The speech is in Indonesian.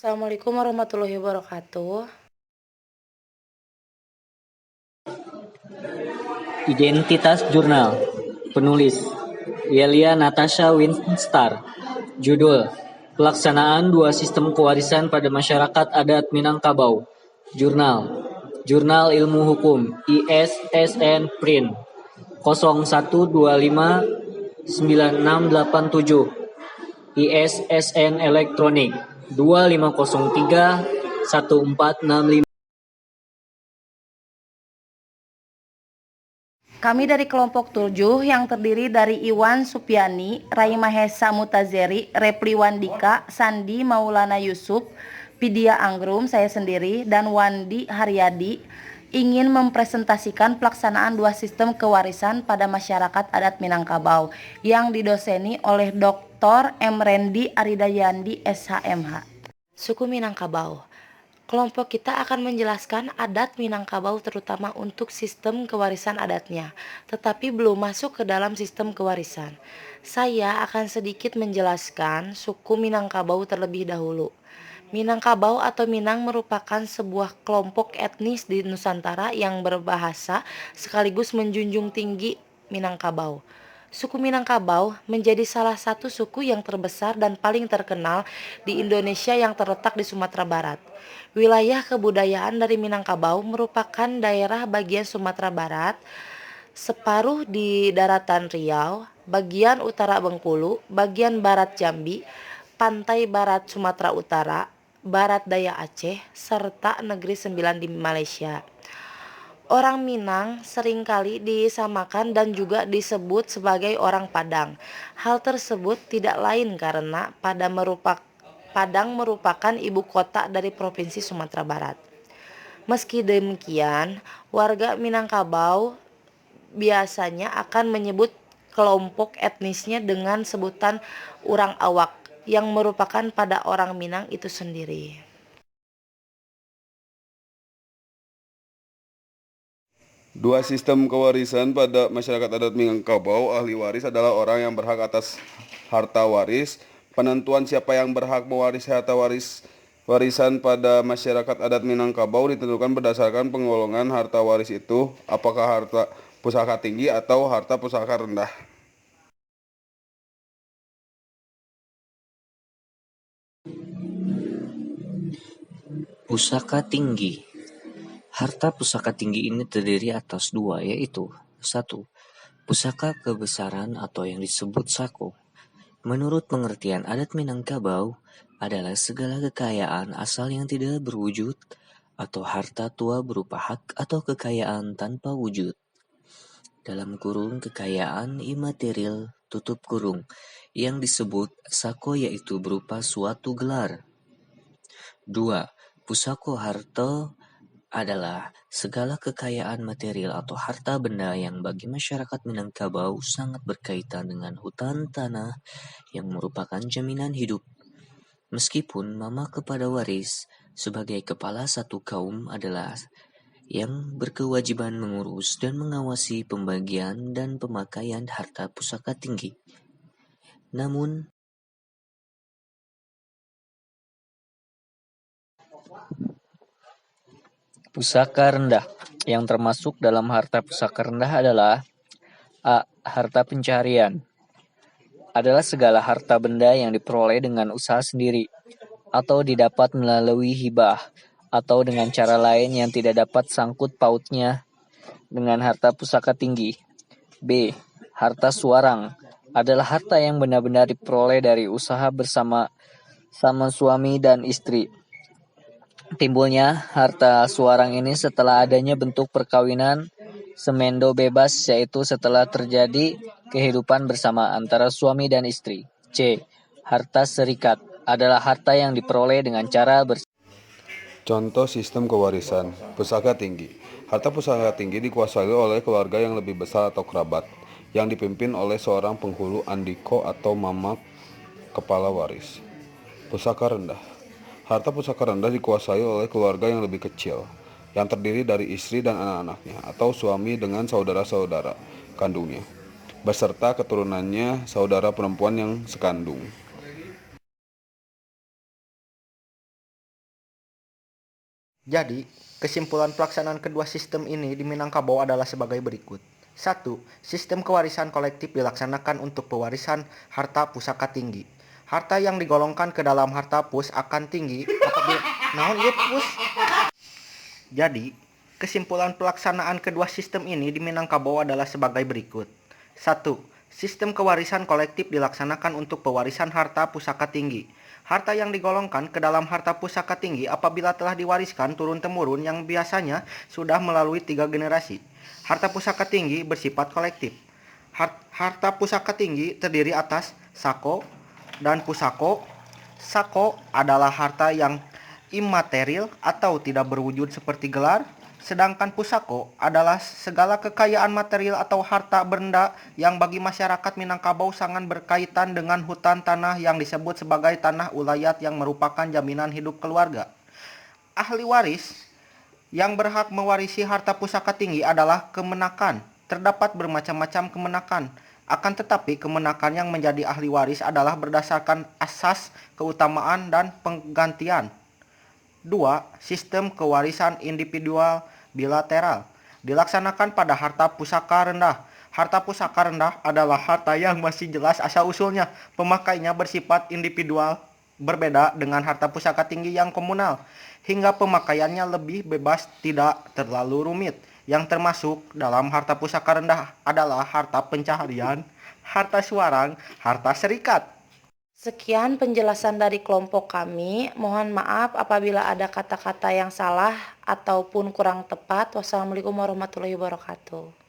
Assalamualaikum warahmatullahi wabarakatuh. Identitas jurnal. Penulis Yelia Natasha Winstar. Judul Pelaksanaan dua sistem kewarisan pada masyarakat adat Minangkabau. Jurnal Jurnal Ilmu Hukum ISSN Print 01259687. ISSN Elektronik 25031465. Kami dari kelompok 7 yang terdiri dari Iwan Supiani, Rai Mahesa Mutazeri, Repli Wandika, Sandi Maulana Yusuf, Pidia Anggrum, saya sendiri, dan Wandi Haryadi ingin mempresentasikan pelaksanaan dua sistem kewarisan pada masyarakat adat Minangkabau yang didoseni oleh Dr. M. Rendi Aridayandi SHMH. Suku Minangkabau. Kelompok kita akan menjelaskan adat Minangkabau terutama untuk sistem kewarisan adatnya, tetapi belum masuk ke dalam sistem kewarisan. Saya akan sedikit menjelaskan suku Minangkabau terlebih dahulu. Minangkabau atau Minang merupakan sebuah kelompok etnis di Nusantara yang berbahasa sekaligus menjunjung tinggi Minangkabau. Suku Minangkabau menjadi salah satu suku yang terbesar dan paling terkenal di Indonesia yang terletak di Sumatera Barat. Wilayah kebudayaan dari Minangkabau merupakan daerah bagian Sumatera Barat, separuh di daratan Riau, bagian utara Bengkulu, bagian barat Jambi, pantai barat Sumatera Utara, barat daya Aceh, serta Negeri Sembilan di Malaysia. Orang Minang seringkali disamakan dan juga disebut sebagai orang Padang. Hal tersebut tidak lain karena Padang merupakan ibu kota dari Provinsi Sumatera Barat. Meski demikian, warga Minangkabau biasanya akan menyebut kelompok etnisnya dengan sebutan Urang Awak yang merupakan pada orang Minang itu sendiri. Dua sistem kewarisan pada masyarakat adat Minangkabau. Ahli waris adalah orang yang berhak atas harta waris. Penentuan siapa yang berhak mewarisi harta warisan pada masyarakat adat Minangkabau ditentukan berdasarkan penggolongan harta waris itu, apakah harta pusaka tinggi atau harta pusaka rendah. Pusaka tinggi. Harta pusaka tinggi ini terdiri atas dua, yaitu 1. Pusaka kebesaran atau yang disebut sako. Menurut pengertian adat Minangkabau, adalah segala kekayaan asal yang tidak berwujud atau harta tua berupa hak atau kekayaan tanpa wujud. Dalam kurung kekayaan imaterial tutup kurung yang disebut sako yaitu berupa suatu gelar. 2. Pusako harta adalah segala kekayaan material atau harta benda yang bagi masyarakat Minangkabau sangat berkaitan dengan hutan tanah yang merupakan jaminan hidup. Meskipun mama kepada waris sebagai kepala satu kaum adalah yang berkewajiban mengurus dan mengawasi pembagian dan pemakaian harta pusaka tinggi. Namun, pusaka rendah yang termasuk dalam harta pusaka rendah adalah A. Harta pencarian adalah segala harta benda yang diperoleh dengan usaha sendiri atau didapat melalui hibah atau dengan cara lain yang tidak dapat sangkut pautnya dengan harta pusaka tinggi. B. Harta suarang adalah harta yang benar-benar diperoleh dari usaha bersama suami dan istri. Timbulnya harta suarang ini setelah adanya bentuk perkawinan semendo bebas, yaitu setelah terjadi kehidupan bersama antara suami dan istri. C. Harta serikat adalah harta yang diperoleh dengan cara Contoh sistem kewarisan pusaka tinggi. Harta pusaka tinggi dikuasai oleh keluarga yang lebih besar atau kerabat, yang dipimpin oleh seorang penghulu andiko atau mama kepala waris. Pusaka rendah. Harta pusaka rendah dikuasai oleh keluarga yang lebih kecil, yang terdiri dari istri dan anak-anaknya, atau suami dengan saudara-saudara kandungnya, beserta keturunannya saudara perempuan yang sekandung. Jadi, kesimpulan pelaksanaan kedua sistem ini di Minangkabau adalah sebagai berikut. 1. Sistem kewarisan kolektif dilaksanakan untuk pewarisan harta pusaka tinggi. Harta yang digolongkan ke dalam harta pus akan tinggi apabila Jadi, kesimpulan pelaksanaan kedua sistem ini di Minangkabau adalah sebagai berikut. 1. Sistem kewarisan kolektif dilaksanakan untuk pewarisan harta pusaka tinggi. Harta yang digolongkan ke dalam harta pusaka tinggi apabila telah diwariskan turun-temurun yang biasanya sudah melalui 3 generasi. Harta pusaka tinggi bersifat kolektif. Harta pusaka tinggi terdiri atas sako dan pusako. Sako adalah harta yang imaterial atau tidak berwujud seperti gelar, sedangkan pusako adalah segala kekayaan material atau harta benda yang bagi masyarakat Minangkabau sangat berkaitan dengan hutan tanah yang disebut sebagai tanah ulayat yang merupakan jaminan hidup keluarga. Ahli waris yang berhak mewarisi harta pusaka tinggi adalah kemenakan. Terdapat bermacam-macam kemenakan. Akan tetapi kemenakan yang menjadi ahli waris adalah berdasarkan asas keutamaan dan penggantian. 2. Sistem kewarisan individual bilateral dilaksanakan pada harta pusaka rendah. Harta pusaka rendah adalah harta yang masih jelas asal-usulnya. Pemakainya bersifat individual, berbeda dengan harta pusaka tinggi yang komunal, hingga pemakaiannya lebih bebas, tidak terlalu rumit. Yang termasuk dalam harta pusaka rendah adalah harta pencaharian, harta suarang, harta serikat. Sekian penjelasan dari kelompok kami. Mohon maaf apabila ada kata-kata yang salah ataupun kurang tepat. Wassalamualaikum warahmatullahi wabarakatuh.